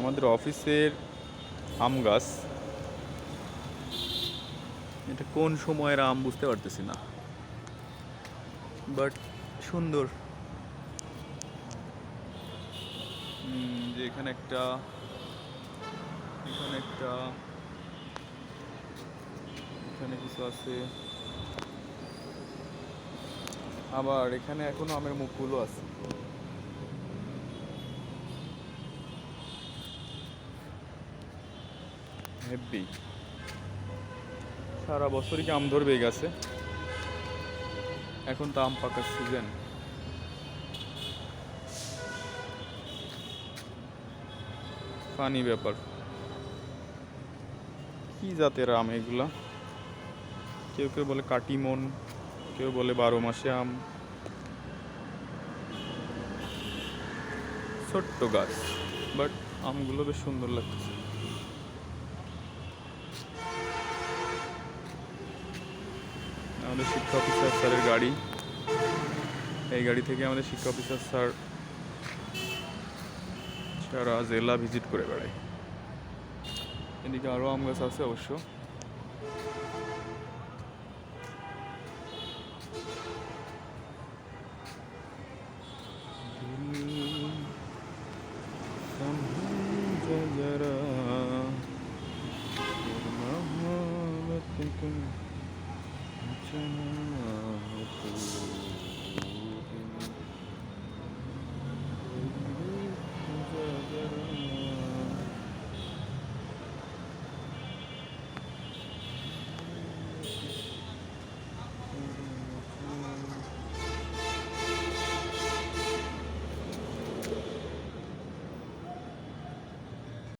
আমাদের অফিসের আম গাছ। এটা কোন সময়ের আম বুঝতে পারতেছি না, বাট সুন্দর। যে এখানে একটা, এখানে একটা, এখানে কিছু আছে, আবার এখানে এখনো আমের মুখগুলো আছে। হেব্বি, সারা বছরই কি আম ধরবে এই গাছে। এখন তো আম পাকার সিজন। ফানি ব্যাপার, কি জাতের আম এগুলা? কেউ কেউ বলে কাটিমন, কেউ বলে 12 মাসে আম। ছোট্ট গাছ, বাট আমগুলো বেশ সুন্দর লাগছে। আমাদের শিক্ষা অফিসার স্যারের গাড়ি, এই গাড়ি থেকে আমাদের শিক্ষা অফিসার স্যার সারা জেলা ভিজিট করে বেড়ায়। এদিকে আরও আম গাছ আছে অবশ্য।